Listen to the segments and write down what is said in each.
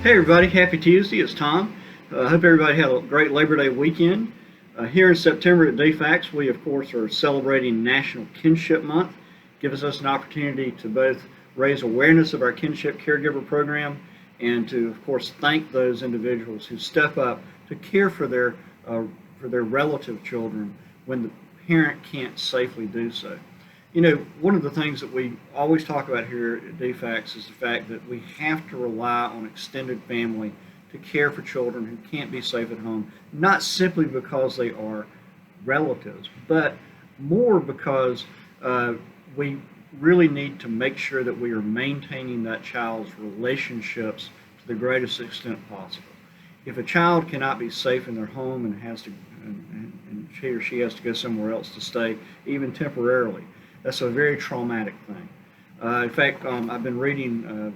Hey everybody, happy Tuesday, it's Tom. I hope everybody had a great Labor Day weekend. Here in September at DFCS, we of course are celebrating National Kinship Month. Gives us an opportunity to both raise awareness of our Kinship Caregiver program and to of course thank those individuals who step up to care for their relative children when the parent can't safely do so. You know, one of the things that we always talk about here at DFCS is the fact that we have to rely on extended family to care for children who can't be safe at home, not simply because they are relatives, but more because we really need to make sure that we are maintaining that child's relationships to the greatest extent possible. If a child cannot be safe in their home and and he or she has to go somewhere else to stay, even temporarily, that's a very traumatic thing. In fact, I've been reading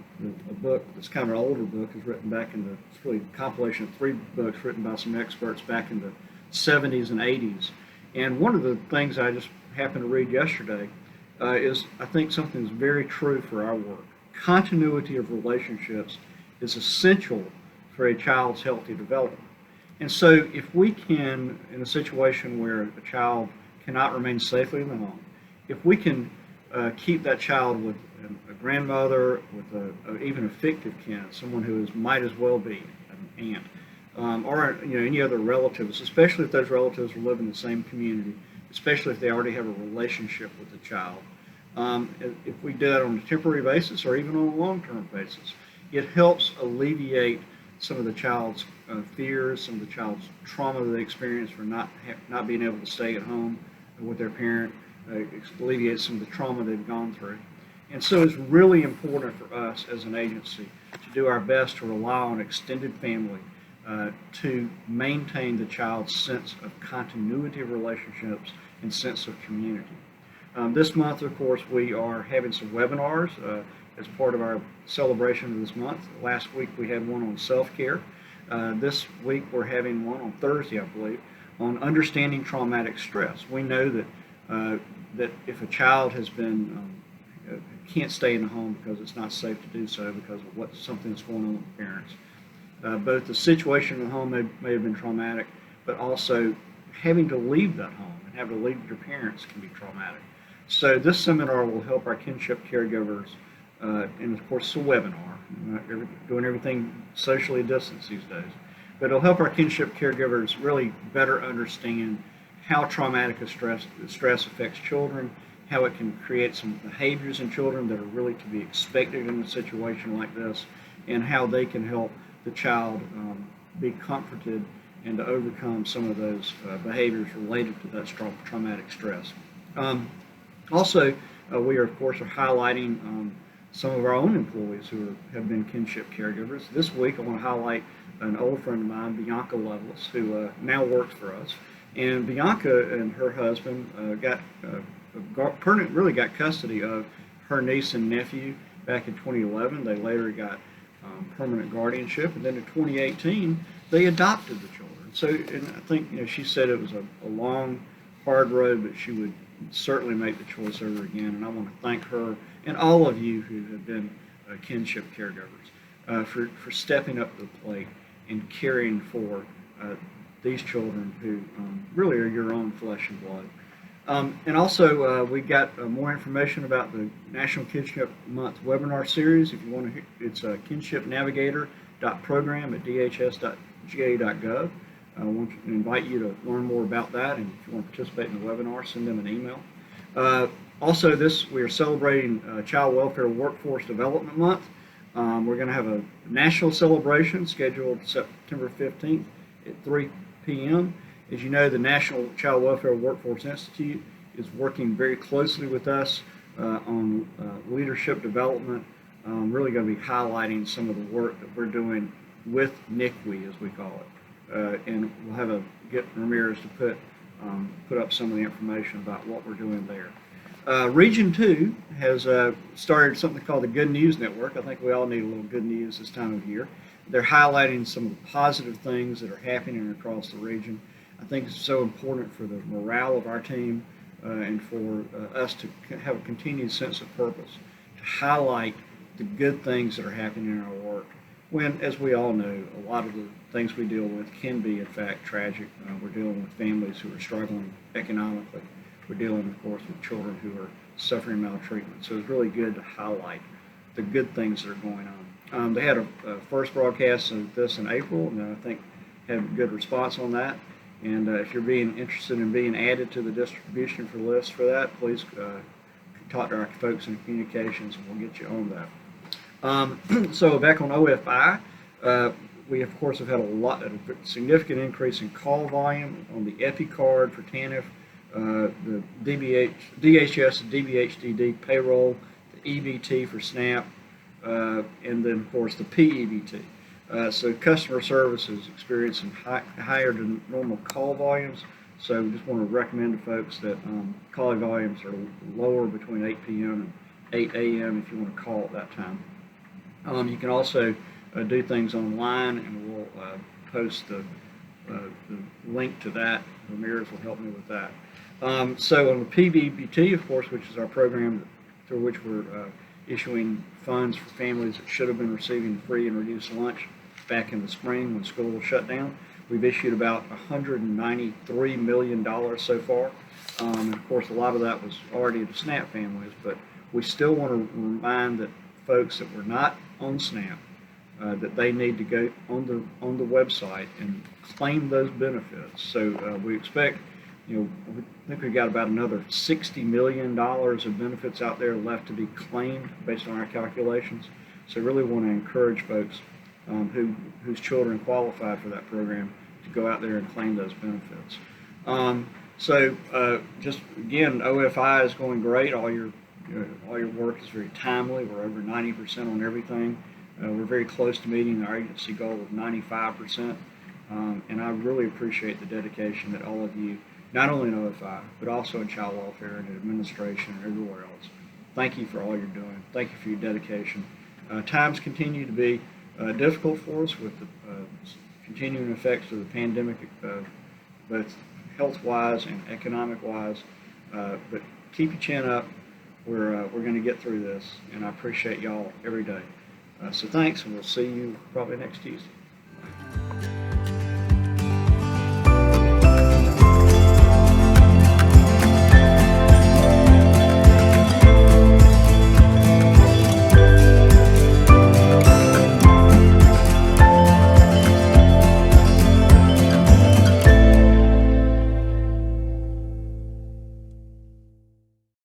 a book that's kind of an older book. It's written back in it's really a compilation of 3 books written by some experts back in the 70s and 80s. And one of the things I just happened to read yesterday is, I think, something that's very true for our work. Continuity of relationships is essential for a child's healthy development. And so if we can, in a situation where a child cannot remain safely in the home, if we can keep that child with a grandmother, with even a fictive kin, someone who might as well be an aunt, or any other relatives, especially if those relatives live in the same community, especially if they already have a relationship with the child. If we do that on a temporary basis or even on a long-term basis, it helps alleviate some of the child's fears, some of the child's trauma that they experience for not being able to stay at home with their parent. Alleviate some of the trauma they've gone through. And so it's really important for us as an agency to do our best to rely on extended family to maintain the child's sense of continuity of relationships and sense of community. This month, of course, we are having some webinars as part of our celebration of this month. Last week we had one on self-care. This week we're having one on Thursday, I believe, on understanding traumatic stress. We know that that if a child has been can't stay in the home because it's not safe to do so because of something that's going on with the parents, both the situation in the home may have been traumatic, but also having to leave that home and having to leave your parents can be traumatic. So this seminar will help our kinship caregivers, and of course it's a webinar, doing everything socially distanced these days, but it'll help our kinship caregivers really better understand how traumatic stress affects children, how it can create some behaviors in children that are really to be expected in a situation like this, and how they can help the child be comforted and to overcome some of those behaviors related to that traumatic stress. Also, we are, of course, highlighting some of our own employees who have been kinship caregivers. This week I want to highlight an old friend of mine, Bianca Lovelace, who now works for us. And Bianca and her husband really got custody of her niece and nephew back in 2011. They later got permanent guardianship, and then in 2018 they adopted the children. So, and I think she said it was a long, hard road, but she would certainly make the choice over again. And I want to thank her and all of you who have been kinship caregivers for stepping up to the plate and caring for these children who really are your own flesh and blood. And also, we got more information about the National Kinship Month webinar series. If you want to, it's kinshipnavigator.program at dhs.ga.gov. I want to invite you to learn more about that, and if you want to participate in the webinar, send them an email. Also, we are celebrating Child Welfare Workforce Development Month. We're going to have a national celebration scheduled September 15th at 3 p.m. As you know, the National Child Welfare Workforce Institute is working very closely with us on leadership development. Really going to be highlighting some of the work that we're doing with NICWE, as we call it. And we'll have get Ramirez to put up some of the information about what we're doing there. Region 2 has started something called the Good News Network. I think we all need a little good news this time of year. They're highlighting some of the positive things that are happening across the region. I think it's so important for the morale of our team and for us to have a continued sense of purpose, to highlight the good things that are happening in our work when, as we all know, a lot of the things we deal with can be, in fact, tragic. We're dealing with families who are struggling economically. We're dealing, of course, with children who are suffering maltreatment. So it's really good to highlight the good things that are going on. They had a first broadcast of this in April, and I think had a good response on that. And if you're being interested in being added to the distribution for list for that, please talk to our folks in communications, and we'll get you on that. So back on OFI, we of course have had a significant increase in call volume on the EPI card for TANF, the DHS and DBHDD payroll, the EBT for SNAP, and then of course the PEBT. So customer service is experiencing higher than normal call volumes. So we just want to recommend to folks that call volumes are lower between 8 p.m. and 8 a.m. if you want to call at that time. You can also do things online, and we'll post the link to that. Ramirez will help me with that. So on the PBBT, of course, which is our program through which we're issuing funds for families that should have been receiving free and reduced lunch back in the spring when school was shut down. We've issued about $193 million so far. And of course, a lot of that was already to SNAP families, but we still want to remind that folks that were not on SNAP that they need to go on the website and claim those benefits. So we expect, I think we've got about another $60 million of benefits out there left to be claimed based on our calculations. So really want to encourage folks whose children qualify for that program to go out there and claim those benefits. Just again, OFI is going great. All your work is very timely. We're over 90% on everything. We're very close to meeting our agency goal of 95%. And I really appreciate the dedication that all of you, not only in OFI, but also in child welfare and administration and everywhere else. Thank you for all you're doing. Thank you for your dedication. Times continue to be difficult for us with the continuing effects of the pandemic, both health-wise and economic-wise. But keep your chin up. We're going to get through this, and I appreciate y'all every day. So thanks, and we'll see you probably next Tuesday.